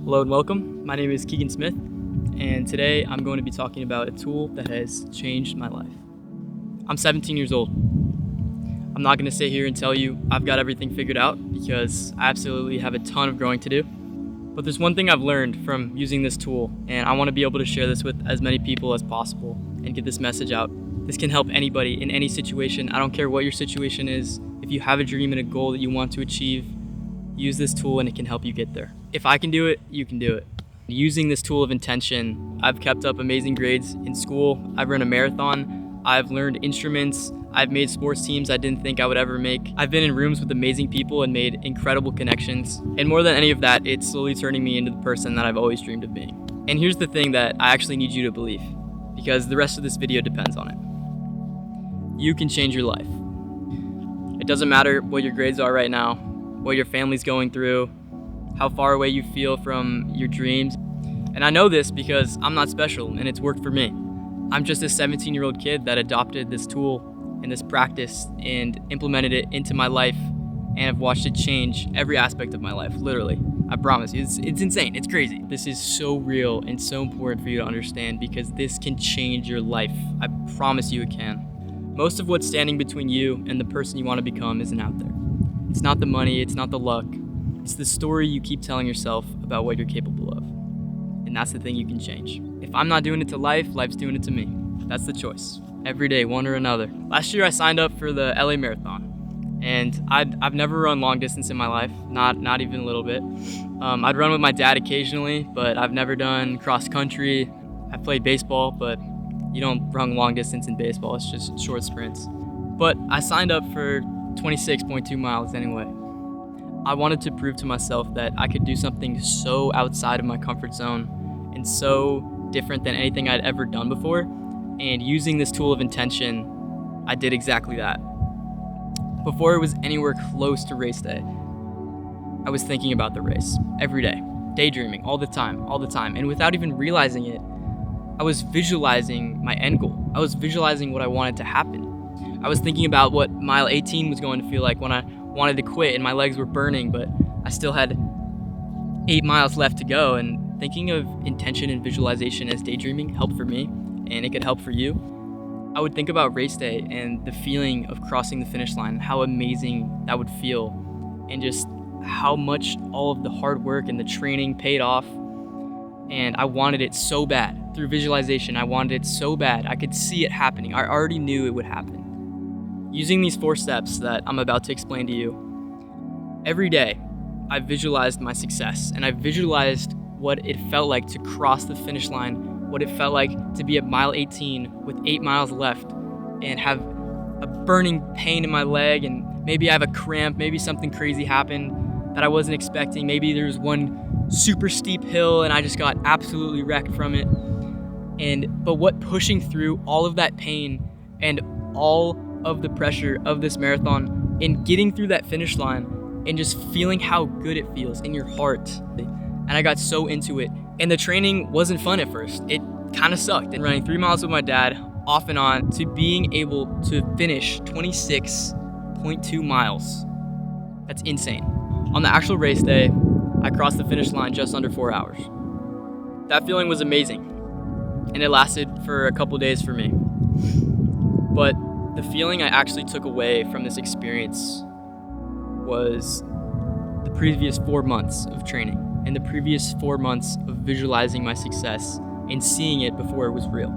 Hello and welcome. My name is Keegan Smith, and today I'm going to be talking about a tool that has changed my life. I'm 17 years old. I'm not going to sit here and tell you I've got everything figured out because I absolutely have a ton of growing to do. But there's one thing I've learned from using this tool, and I want to be able to share this with as many people as possible and get this message out. This can help anybody in any situation. I don't care what your situation is. If you have a dream and a goal that you want to achieve, use this tool and it can help you get there. If I can do it, you can do it. Using this tool of intention, I've kept up amazing grades in school. I've run a marathon. I've learned instruments. I've made sports teams I didn't think I would ever make. I've been in rooms with amazing people and made incredible connections. And more than any of that, it's slowly turning me into the person that I've always dreamed of being. And here's the thing that I actually need you to believe, because the rest of this video depends on it. You can change your life. It doesn't matter what your grades are right now, what your family's going through, how far away you feel from your dreams. And I know this because I'm not special and it's worked for me. I'm just a 17-year-old kid that adopted this tool and this practice and implemented it into my life, and I've watched it change every aspect of my life, literally. I promise you, it's insane, it's crazy. This is so real and so important for you to understand because this can change your life. I promise you it can. Most of what's standing between you and the person you want to become isn't out there. It's not the money, it's not the luck. It's the story you keep telling yourself about what you're capable of. And that's the thing you can change. If I'm not doing it to life, life's doing it to me. That's the choice. Every day, one or another. Last year I signed up for the LA Marathon. And I've never run long distance in my life, not even a little bit. I'd run with my dad occasionally, but I've never done cross country. I played baseball, but you don't run long distance in baseball, it's just short sprints. But I signed up for 26.2 miles anyway. I wanted to prove to myself that I could do something so outside of my comfort zone and so different than anything I'd ever done before. And using this tool of intention, I did exactly that. Before it was anywhere close to race day, I was thinking about the race every day, daydreaming all the time. And without even realizing it, I was visualizing my end goal. I was visualizing what I wanted to happen. I was thinking about what mile 18 was going to feel like when I wanted to quit and my legs were burning, but I still had 8 miles left to go. And thinking of intention and visualization as daydreaming helped for me, and it could help for you. I would think about race day and the feeling of crossing the finish line, how amazing that would feel, and just how much all of the hard work and the training paid off. And I wanted it so bad. Through visualization, I wanted it so bad. I could see it happening. I already knew it would happen. Using these 4 steps that I'm about to explain to you, every day I visualized my success, and I visualized what it felt like to cross the finish line, what it felt like to be at mile 18 with 8 miles left and have a burning pain in my leg, and maybe I have a cramp, maybe something crazy happened that I wasn't expecting. Maybe there's one super steep hill and I just got absolutely wrecked from it. But what pushing through all of that pain and all of the pressure of this marathon and getting through that finish line and just feeling how good it feels in your heart. And I got so into it. And the training wasn't fun at first. It kind of sucked. And running 3 miles with my dad off and on to being able to finish 26.2 miles. That's insane. On the actual race day, I crossed the finish line just under 4 hours. That feeling was amazing. And it lasted for a couple days for me. But the feeling I actually took away from this experience was the previous 4 months of training and the previous 4 months of visualizing my success and seeing it before it was real.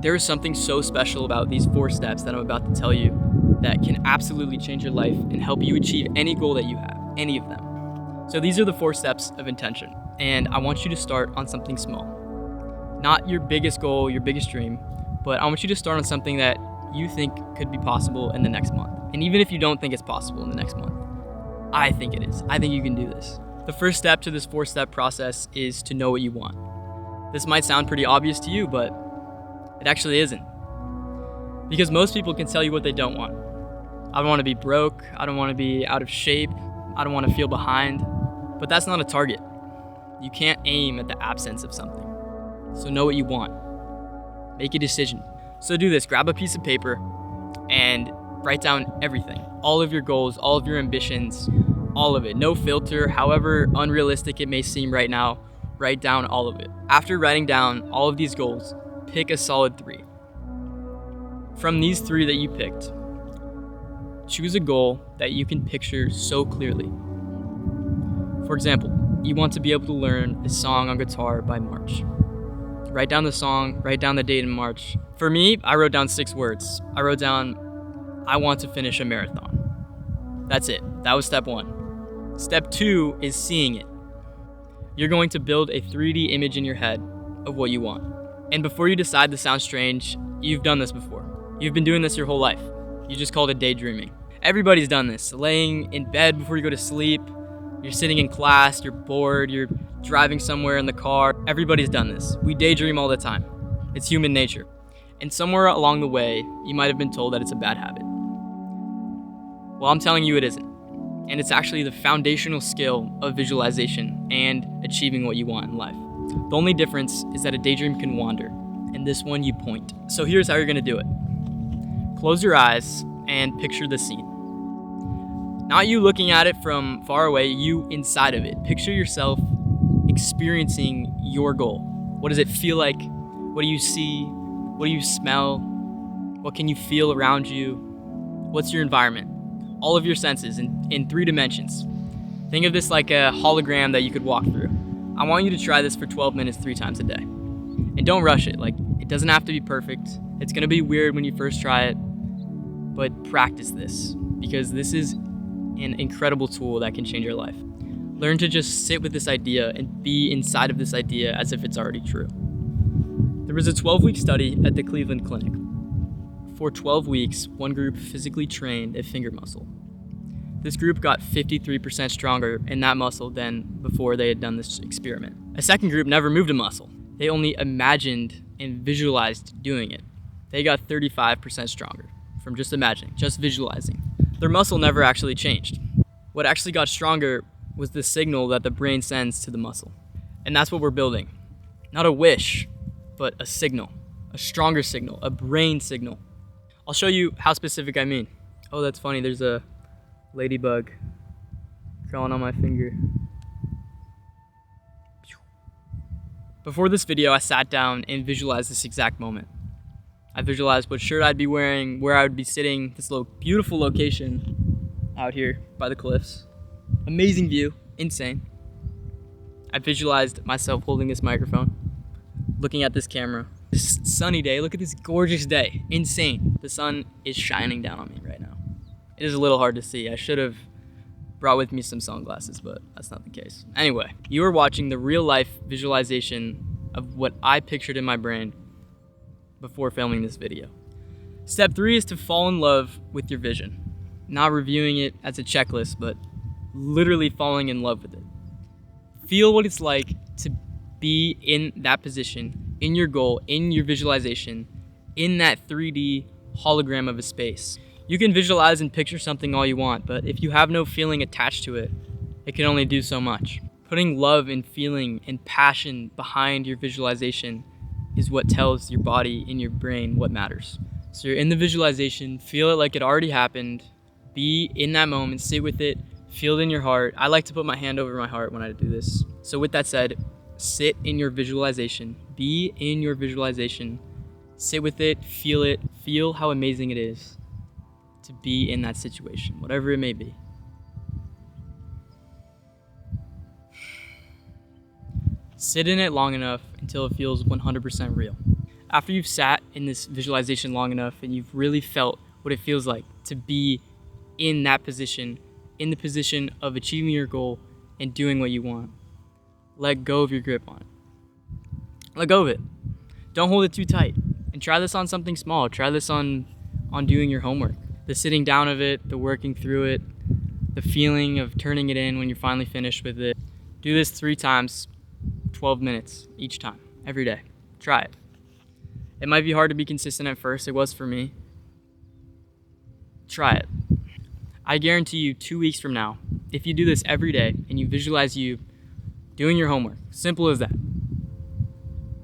There is something so special about these 4 steps that I'm about to tell you that can absolutely change your life and help you achieve any goal that you have, any of them. So these are the 4 steps of intention, and I want you to start on something small. Not your biggest goal, your biggest dream, but I want you to start on something that you think could be possible in the next month. And even if you don't think it's possible in the next month, I think it is. I think you can do this. The first step to this 4-step process is to know what you want. This might sound pretty obvious to you, but it actually isn't. Because most people can tell you what they don't want. I don't want to be broke. I don't want to be out of shape. I don't want to feel behind. But that's not a target. You can't aim at the absence of something. So know what you want. Make a decision. So do this, grab a piece of paper and write down everything. All of your goals, all of your ambitions, All of it, no filter, however unrealistic it may seem right now. Write down all of it. After writing down all of these goals, pick a solid 3. From these 3 that you picked, choose a goal that you can picture so clearly. For example, you want to be able to learn a song on guitar by March. Write down the song, write down the date in March. For me, I wrote down 6 words. I wrote down, I want to finish a marathon. That's it. That was step 1. Step 2 is seeing it. You're going to build a 3D image in your head of what you want. And before you decide this sounds strange, you've done this before. You've been doing this your whole life. You just called it daydreaming. Everybody's done this. Laying in bed before you go to sleep, you're sitting in class, you're bored, you're driving somewhere in the car. Everybody's done this. We daydream all the time. It's human nature. And somewhere along the way, you might have been told that it's a bad habit. Well, I'm telling you it isn't. And it's actually the foundational skill of visualization and achieving what you want in life. The only difference is that a daydream can wander, and this one you point. So here's how you're gonna do it. Close your eyes and picture the scene. Not you looking at it from far away, you inside of it. Picture yourself experiencing your goal. What does it feel like? What do you see? What do you smell? What can you feel around you? What's your environment? All of your senses in 3 dimensions. Think of this like a hologram that you could walk through. I want you to try this for 12 minutes 3 times a day. And don't rush it. It doesn't have to be perfect. It's gonna be weird when you first try it, but practice this because this is an incredible tool that can change your life. Learn to just sit with this idea and be inside of this idea as if it's already true. There was a 12-week study at the Cleveland Clinic. For 12 weeks, one group physically trained a finger muscle. This group got 53% stronger in that muscle than before they had done this experiment. A second group never moved a muscle. They only imagined and visualized doing it. They got 35% stronger from just imagining, just visualizing. Their muscle never actually changed. What actually got stronger was the signal that the brain sends to the muscle. And that's what we're building. Not a wish, but a signal, a stronger signal, a brain signal. I'll show you how specific I mean. Oh, that's funny. There's a ladybug crawling on my finger. Before this video, I sat down and visualized this exact moment. I visualized what shirt I'd be wearing, where I would be sitting, this beautiful location out here by the cliffs. Amazing view, insane. I visualized myself holding this microphone, looking at this camera. This sunny day, look at this gorgeous day, insane. The sun is shining down on me right now. It is a little hard to see. I should have brought with me some sunglasses, but that's not the case. Anyway, you are watching the real life visualization of what I pictured in my brain before filming this video. Step 3 is to fall in love with your vision. Not reviewing it as a checklist, but literally falling in love with it. Feel what it's like to be in that position, in your goal, in your visualization, in that 3D hologram of a space. You can visualize and picture something all you want, but if you have no feeling attached to it, it can only do so much. Putting love and feeling and passion behind your visualization is what tells your body and your brain what matters. So you're in the visualization, feel it like it already happened, be in that moment, sit with it, feel it in your heart. I like to put my hand over my heart when I do this. So with that said, sit in your visualization, be in your visualization, sit with it, feel how amazing it is to be in that situation, whatever it may be. Sit in it long enough until it feels 100% real. After you've sat in this visualization long enough and you've really felt what it feels like to be in that position, in the position of achieving your goal and doing what you want, let go of your grip on it. Let go of it. Don't hold it too tight. And try this on something small. Try this on doing your homework. The sitting down of it, the working through it, the feeling of turning it in when you're finally finished with it. Do this 3 times, 12 minutes each time, every day. Try it. It might be hard to be consistent at first. It was for me. Try it. I guarantee you 2 weeks from now, if you do this every day and you visualize you doing your homework, simple as that,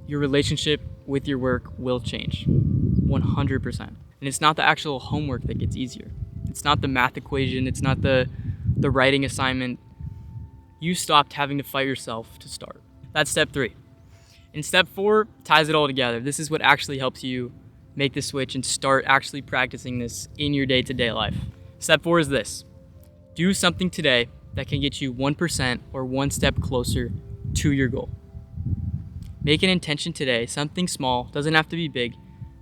your relationship with your work will change 100%. And it's not the actual homework that gets easier. It's not the math equation. It's not the the writing assignment, you stopped having to fight yourself to start. That's step 3. And step 4 ties it all together. This is what actually helps you make the switch and start actually practicing this in your day-to-day life. Step 4 is this. Do something today that can get you 1% or one step closer to your goal. Make an intention today, something small, doesn't have to be big,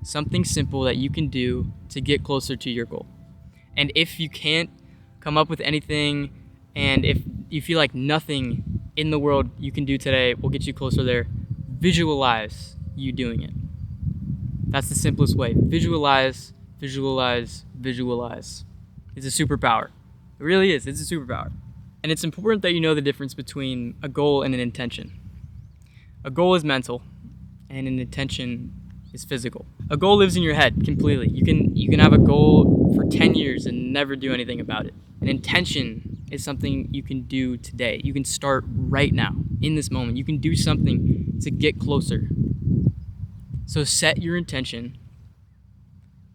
something simple that you can do to get closer to your goal. And if you can't come up with anything, and if you feel like nothing in the world you can do today will get you closer there, visualize you doing it. That's the simplest way. Visualize, visualize, visualize. It's a superpower. It really is. It's a superpower. And it's important that you know the difference between a goal and an intention. A goal is mental, and an intention is physical. A goal lives in your head completely. You can have a goal for 10 years and never do anything about it. An intention is something you can do today. You can start right now, in this moment. You can do something to get closer. So set your intention,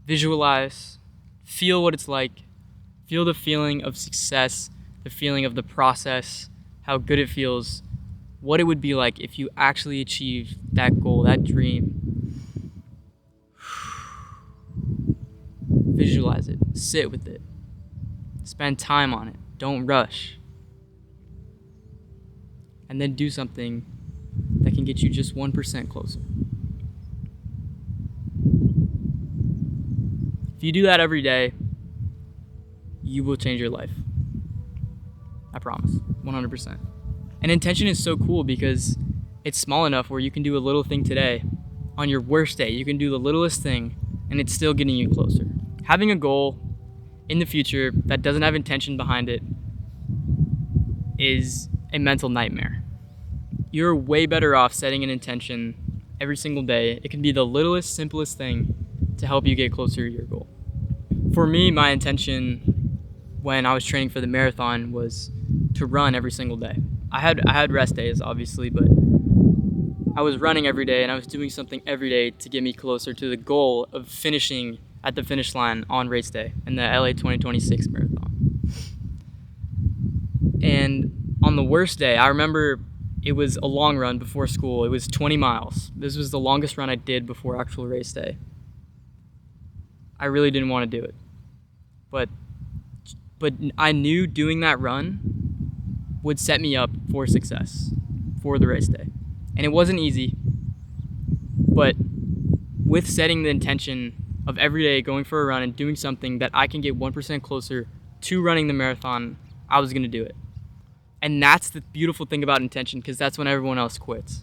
visualize, feel what it's like, feel the feeling of success, the feeling of the process, how good it feels, what it would be like if you actually achieved that goal, that dream. Visualize it, sit with it, spend time on it, don't rush. And then do something that can get you just 1% closer. If you do that every day, you will change your life. I promise, 100%. And intention is so cool because it's small enough where you can do a little thing today. On your worst day, you can do the littlest thing and it's still getting you closer. Having a goal in the future that doesn't have intention behind it is a mental nightmare. You're way better off setting an intention every single day. It can be the littlest, simplest thing to help you get closer to your goal. For me, my intention when I was training for the marathon was to run every single day. I had rest days, obviously, but I was running every day and I was doing something every day to get me closer to the goal of finishing at the finish line on race day in the LA 2026 marathon. And on the worst day, I remember it was a long run before school. It was 20 miles. This was the longest run I did before actual race day. I really didn't want to do it. But I knew doing that run would set me up for success for the race day. And it wasn't easy, but with setting the intention of every day going for a run and doing something that I can get 1% closer to running the marathon, I was going to do it. And that's the beautiful thing about intention, because that's when everyone else quits.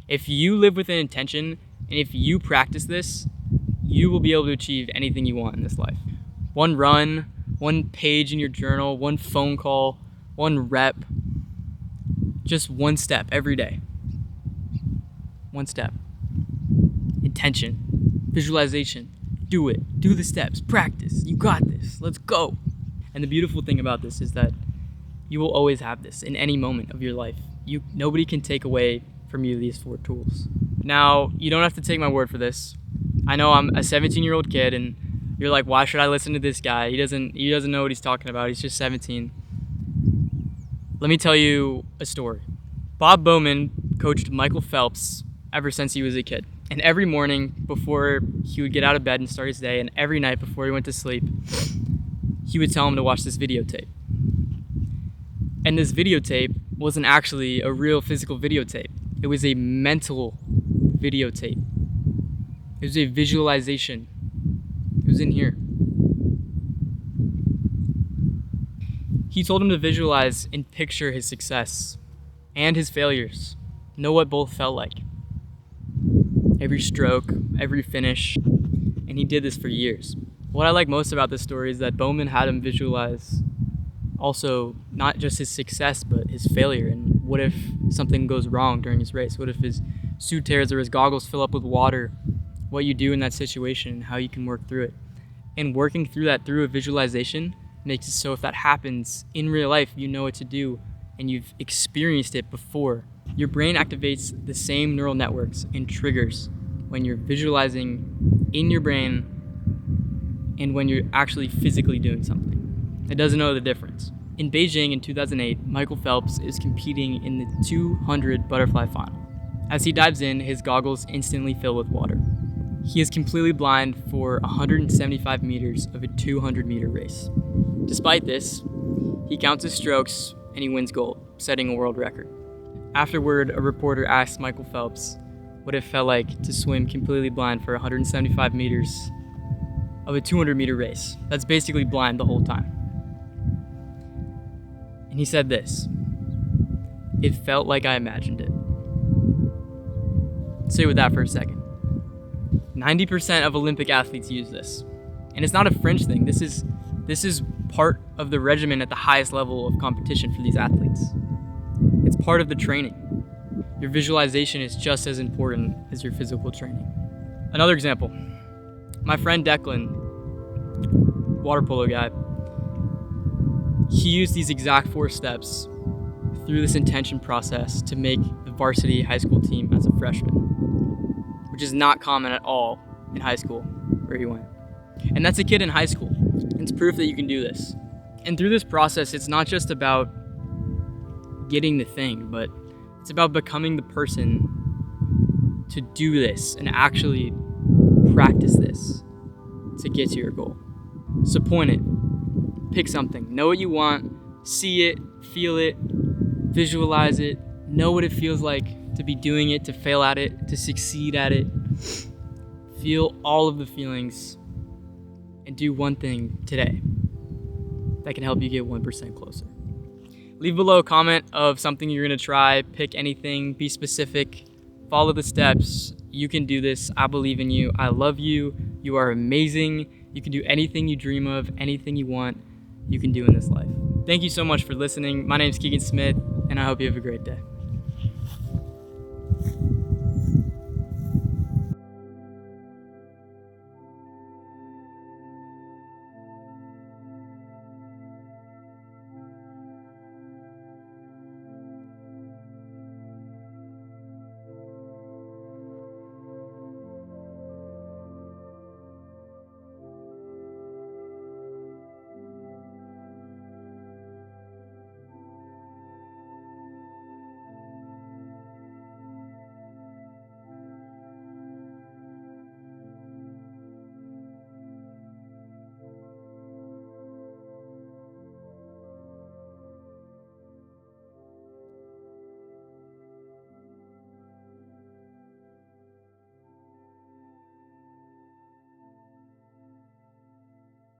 If you live with an intention and if you practice this, you will be able to achieve anything you want in this life. One run, one page in your journal, one phone call, one rep, just one step every day. One step. Intention, visualization, do it, do the steps, practice, you got this, let's go. And the beautiful thing about this is that you will always have this in any moment of your life. Nobody can take away from you these 4 tools. Now, you don't have to take my word for this. I know I'm a 17-year-old kid and you're like, why should I listen to this guy? He doesn't know what he's talking about. He's just 17. Let me tell you a story. Bob Bowman coached Michael Phelps ever since he was a kid. And every morning before he would get out of bed and start his day, and every night before he went to sleep, he would tell him to watch this videotape. And this videotape wasn't actually a real physical videotape. It was a mental videotape. It was a visualization. It was in here. He told him to visualize and picture his success and his failures. Know what both felt like. Every stroke, every finish. And he did this for years. What I like most about this story is that Bowman had him visualize also not just his success, but his failure. And what if something goes wrong during his race? What if his suit tears or his goggles fill up with water? What you do in that situation and how you can work through it. And working through that through a visualization makes it so if that happens in real life, you know what to do and you've experienced it before. Your brain activates the same neural networks and triggers when you're visualizing in your brain and when you're actually physically doing something. It doesn't know the difference. In Beijing in 2008, Michael Phelps is competing in the 200 butterfly final. As he dives in, his goggles instantly fill with water. He is completely blind for 175 meters of a 200-meter race. Despite this, he counts his strokes and he wins gold, setting a world record. Afterward, a reporter asked Michael Phelps what it felt like to swim completely blind for 175 meters of a 200-meter race. That's basically blind the whole time. And he said this: "It felt like I imagined it." Stay with that for a second. 90% of Olympic athletes use this. And it's not a fringe thing. This is part of the regimen at the highest level of competition for these athletes. It's part of the training. Your visualization is just as important as your physical training. Another example, my friend Declan, water polo guy, he used these exact 4 steps through this intention process to make the varsity high school team as a freshman, which is not common at all in high school where he went. And that's a kid in high school. It's proof that you can do this. And through this process, it's not just about getting the thing, but it's about becoming the person to do this and actually practice this to get to your goal. So point it, pick something, know what you want, see it, feel it, visualize it, know what it feels like to be doing it, to fail at it, to succeed at it. Feel all of the feelings and do one thing today that can help you get 1% closer. Leave below a comment of something you're gonna try, pick anything, be specific, follow the steps. You can do this. I believe in you. I love you. You are amazing. You can do anything you dream of, anything you want, you can do in this life. Thank you so much for listening. My name is Keegan Smith, and I hope you have a great day.